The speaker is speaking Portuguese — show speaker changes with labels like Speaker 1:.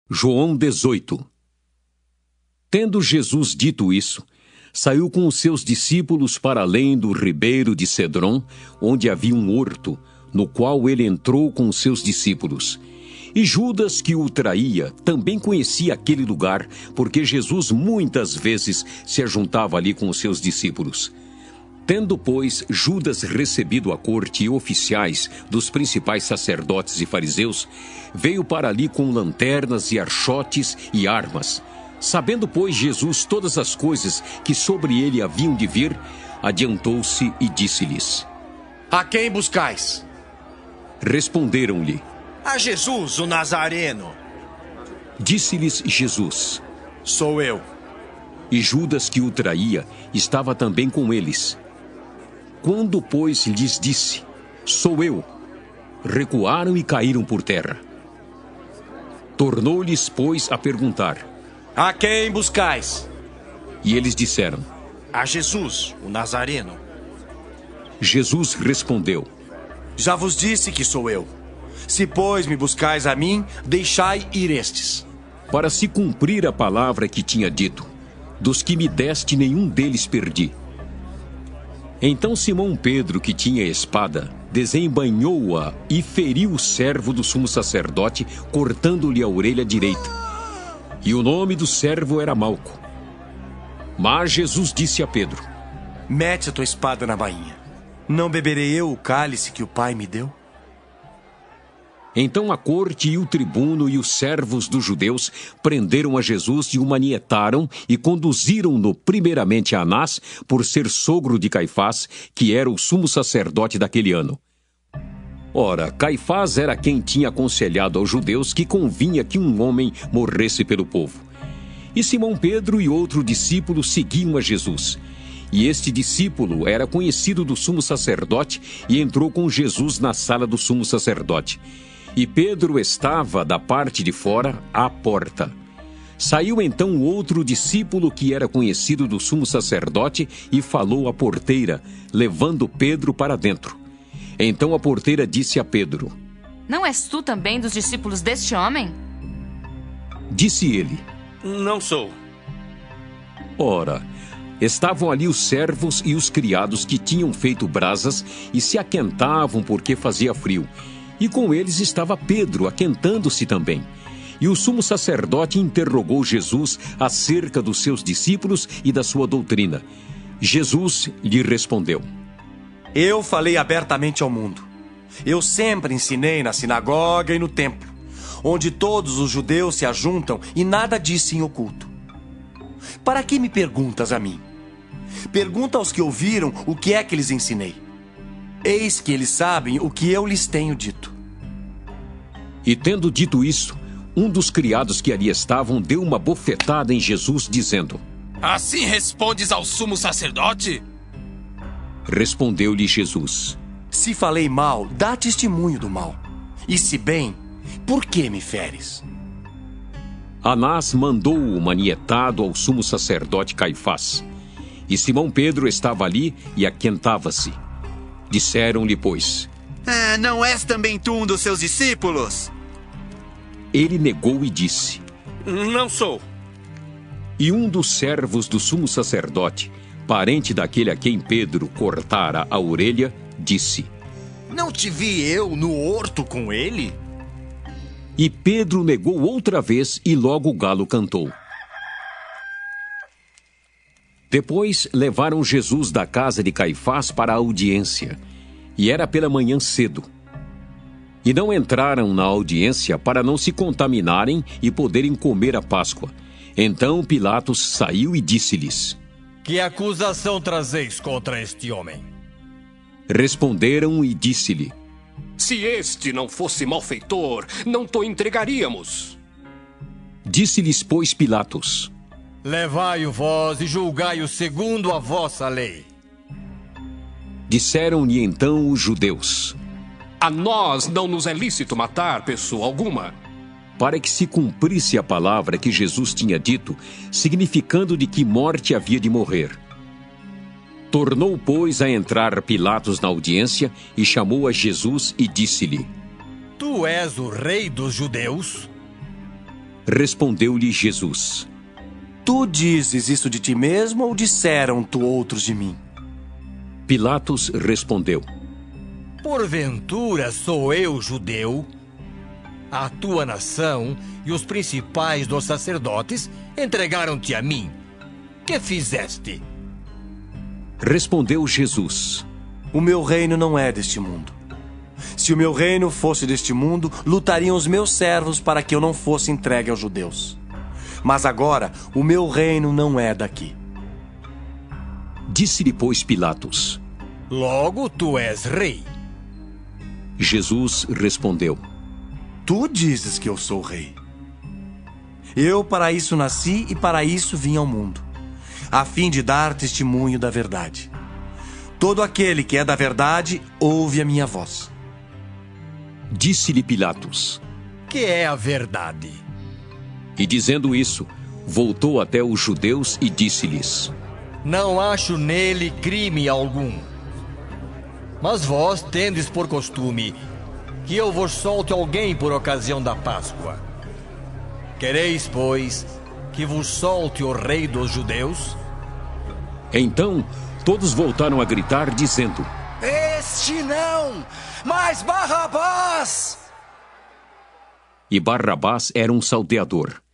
Speaker 1: João 18. Tendo Jesus dito isso, saiu com os seus discípulos para além do ribeiro de Cedron, onde havia um horto, no qual ele entrou com os seus discípulos. E Judas, que o traía, também conhecia aquele lugar, porque Jesus muitas vezes se ajuntava ali com os seus discípulos. Tendo, pois, Judas recebido a corte e oficiais dos principais sacerdotes e fariseus, veio para ali com lanternas e archotes e armas. Sabendo, pois, Jesus todas as coisas que sobre ele haviam de vir, adiantou-se e disse-lhes:
Speaker 2: A quem buscais?
Speaker 1: Responderam-lhe:
Speaker 2: A Jesus, o Nazareno.
Speaker 1: Disse-lhes Jesus:
Speaker 2: Sou eu.
Speaker 1: E Judas, que o traía, estava também com eles. Quando, pois, lhes disse: Sou eu, recuaram e caíram por terra. Tornou-lhes, pois, a perguntar:
Speaker 2: A quem buscais?
Speaker 1: E eles disseram:
Speaker 2: A Jesus, o Nazareno.
Speaker 1: Jesus respondeu:
Speaker 2: Já vos disse que sou eu. Se, pois, me buscais a mim, deixai ir estes.
Speaker 1: Para se cumprir a palavra que tinha dito: Dos que me deste, nenhum deles perdi. Então Simão Pedro, que tinha espada, desembainhou-a e feriu o servo do sumo sacerdote, cortando-lhe a orelha direita. E o nome do servo era Malco. Mas Jesus disse a Pedro:
Speaker 2: Mete a tua espada na bainha. Não beberei eu o cálice que o Pai me deu?
Speaker 1: Então a corte e o tribuno e os servos dos judeus prenderam a Jesus e o manietaram e conduziram-no primeiramente a Anás, por ser sogro de Caifás, que era o sumo sacerdote daquele ano. Ora, Caifás era quem tinha aconselhado aos judeus que convinha que um homem morresse pelo povo. E Simão Pedro e outro discípulo seguiam a Jesus. E este discípulo era conhecido do sumo sacerdote e entrou com Jesus na sala do sumo sacerdote. E Pedro estava da parte de fora, à porta. Saiu então outro discípulo que era conhecido do sumo sacerdote e falou à porteira, levando Pedro para dentro. Então a porteira disse a Pedro:
Speaker 3: Não és tu também dos discípulos deste homem?
Speaker 1: Disse ele:
Speaker 2: Não sou.
Speaker 1: Ora, estavam ali os servos e os criados que tinham feito brasas e se aquentavam porque fazia frio. E com eles estava Pedro, aquentando-se também. E o sumo sacerdote interrogou Jesus acerca dos seus discípulos e da sua doutrina. Jesus lhe respondeu:
Speaker 2: Eu falei abertamente ao mundo. Eu sempre ensinei na sinagoga e no templo, onde todos os judeus se ajuntam, e nada disse em oculto. Para que me perguntas a mim? Pergunta aos que ouviram o que é que lhes ensinei. Eis que eles sabem o que eu lhes tenho dito.
Speaker 1: E tendo dito isso, um dos criados que ali estavam deu uma bofetada em Jesus, dizendo:
Speaker 4: Assim respondes ao sumo sacerdote?
Speaker 1: Respondeu-lhe Jesus:
Speaker 2: Se falei mal, dá testemunho do mal. E se bem, por que me feres?
Speaker 1: Anás mandou-o manietado ao sumo sacerdote Caifás. E Simão Pedro estava ali e aquentava-se. Disseram-lhe, pois:
Speaker 4: Não és também tu um dos seus discípulos?
Speaker 1: Ele negou e disse:
Speaker 2: Não sou.
Speaker 1: E um dos servos do sumo sacerdote, parente daquele a quem Pedro cortara a orelha, disse:
Speaker 4: Não te vi eu no horto com ele?
Speaker 1: E Pedro negou outra vez e logo o galo cantou. Depois levaram Jesus da casa de Caifás para a audiência, e era pela manhã cedo. E não entraram na audiência para não se contaminarem e poderem comer a Páscoa. Então Pilatos saiu e disse-lhes:
Speaker 5: Que acusação trazeis contra este homem?
Speaker 1: Responderam e disse-lhe:
Speaker 6: Se este não fosse malfeitor, não te entregaríamos.
Speaker 1: Disse-lhes, pois, Pilatos:
Speaker 5: Levai-o vós e julgai-o segundo a vossa lei.
Speaker 1: Disseram-lhe então os judeus:
Speaker 6: A nós não nos é lícito matar pessoa alguma.
Speaker 1: Para que se cumprisse a palavra que Jesus tinha dito, significando de que morte havia de morrer. Tornou, pois, a entrar Pilatos na audiência e chamou a Jesus e disse-lhe:
Speaker 5: Tu és o rei dos judeus?
Speaker 1: Respondeu-lhe Jesus:
Speaker 2: Tu dizes isso de ti mesmo ou disseram-tu outros de mim?
Speaker 1: Pilatos respondeu:
Speaker 5: Porventura sou eu judeu? A tua nação e os principais dos sacerdotes entregaram-te a mim. Que fizeste?
Speaker 1: Respondeu Jesus:
Speaker 2: O meu reino não é deste mundo. Se o meu reino fosse deste mundo, lutariam os meus servos para que eu não fosse entregue aos judeus. Mas agora, o meu reino não é daqui.
Speaker 1: Disse-lhe, pois, Pilatos:
Speaker 5: Logo tu és rei.
Speaker 1: Jesus respondeu:
Speaker 2: Tu dizes que eu sou rei. Eu para isso nasci e para isso vim ao mundo, a fim de dar testemunho da verdade. Todo aquele que é da verdade ouve a minha voz.
Speaker 1: Disse-lhe Pilatos:
Speaker 5: Que é a verdade?
Speaker 1: E dizendo isso, voltou até os judeus e disse-lhes:
Speaker 5: Não acho nele crime algum. Mas vós tendes por costume que eu vos solte alguém por ocasião da Páscoa. Quereis, pois, que vos solte o rei dos judeus?
Speaker 1: Então, todos voltaram a gritar, dizendo:
Speaker 4: Este não, mas Barrabás!
Speaker 1: E Barrabás era um salteador.